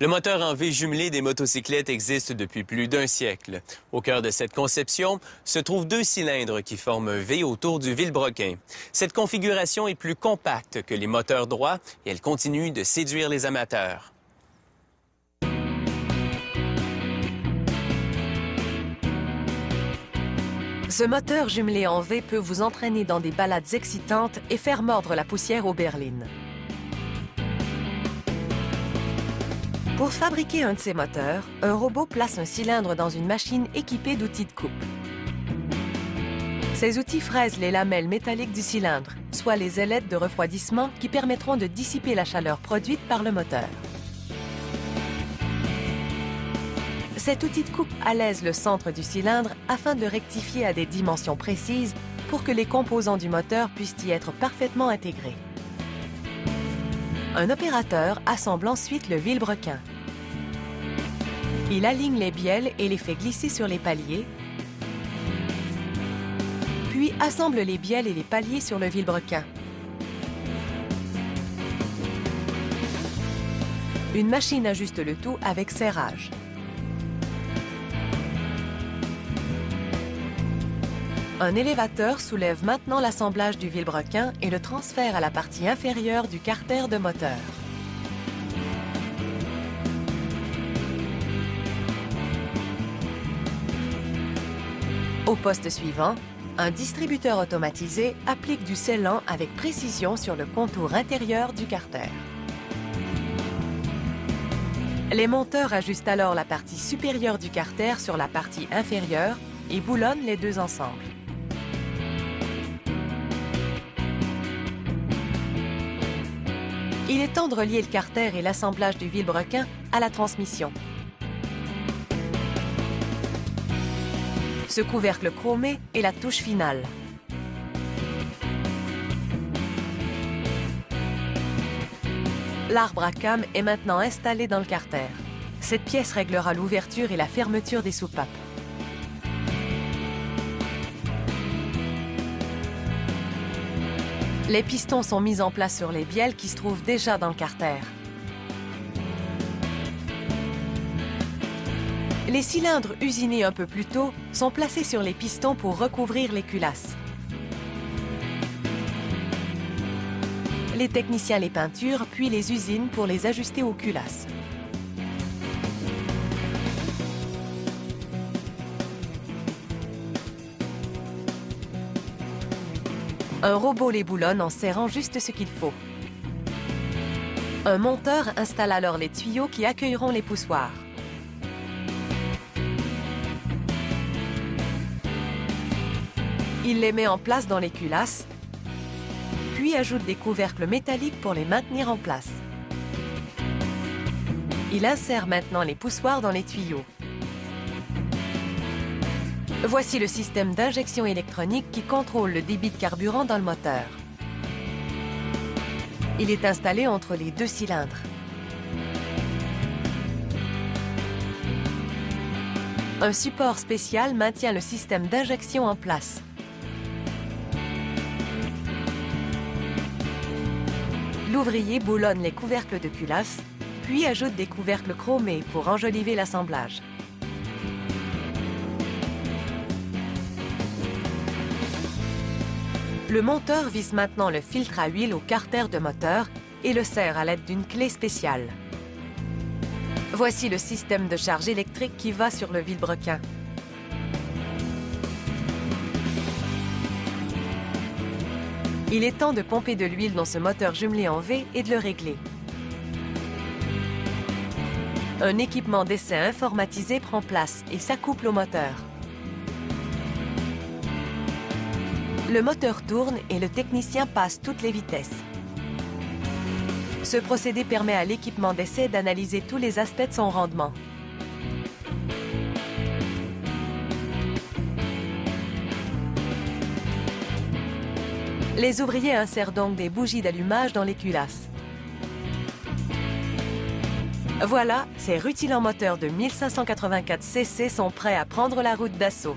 Le moteur en V jumelé des motocyclettes existe depuis plus d'un siècle. Au cœur de cette conception se trouvent deux cylindres qui forment un V autour du vilebrequin. Cette configuration est plus compacte que les moteurs droits et elle continue de séduire les amateurs. Ce moteur jumelé en V peut vous entraîner dans des balades excitantes et faire mordre la poussière aux berlines. Pour fabriquer un de ces moteurs, un robot place un cylindre dans une machine équipée d'outils de coupe. Ces outils fraisent les lamelles métalliques du cylindre, soit les ailettes de refroidissement qui permettront de dissiper la chaleur produite par le moteur. Cet outil de coupe alaise le centre du cylindre afin de le rectifier à des dimensions précises pour que les composants du moteur puissent y être parfaitement intégrés. Un opérateur assemble ensuite le vilebrequin. Il aligne les bielles et les fait glisser sur les paliers, puis assemble les bielles et les paliers sur le vilebrequin. Une machine ajuste le tout avec serrage. Un élévateur soulève maintenant l'assemblage du vilebrequin et le transfère à la partie inférieure du carter de moteur. Au poste suivant, un distributeur automatisé applique du scellant avec précision sur le contour intérieur du carter. Les monteurs ajustent alors la partie supérieure du carter sur la partie inférieure et boulonnent les deux ensemble. Il est temps de relier le carter et l'assemblage du vilebrequin à la transmission. Ce couvercle chromé est la touche finale. L'arbre à cames est maintenant installé dans le carter. Cette pièce réglera l'ouverture et la fermeture des soupapes. Les pistons sont mis en place sur les bielles qui se trouvent déjà dans le carter. Les cylindres usinés un peu plus tôt sont placés sur les pistons pour recouvrir les culasses. Les techniciens les peinturent, puis les usinent pour les ajuster aux culasses. Un robot les boulonne en serrant juste ce qu'il faut. Un monteur installe alors les tuyaux qui accueilleront les poussoirs. Il les met en place dans les culasses, puis ajoute des couvercles métalliques pour les maintenir en place. Il insère maintenant les poussoirs dans les tuyaux. Voici le système d'injection électronique qui contrôle le débit de carburant dans le moteur. Il est installé entre les deux cylindres. Un support spécial maintient le système d'injection en place. L'ouvrier boulonne les couvercles de culasse, puis ajoute des couvercles chromés pour enjoliver l'assemblage. Le monteur visse maintenant le filtre à huile au carter de moteur et le serre à l'aide d'une clé spéciale. Voici le système de charge électrique qui va sur le vilebrequin. Il est temps de pomper de l'huile dans ce moteur jumelé en V et de le régler. Un équipement d'essai informatisé prend place et s'accouple au moteur. Le moteur tourne et le technicien passe toutes les vitesses. Ce procédé permet à l'équipement d'essai d'analyser tous les aspects de son rendement. Les ouvriers insèrent donc des bougies d'allumage dans les culasses. Voilà, ces rutilants moteurs de 1584 cc sont prêts à prendre la route d'assaut.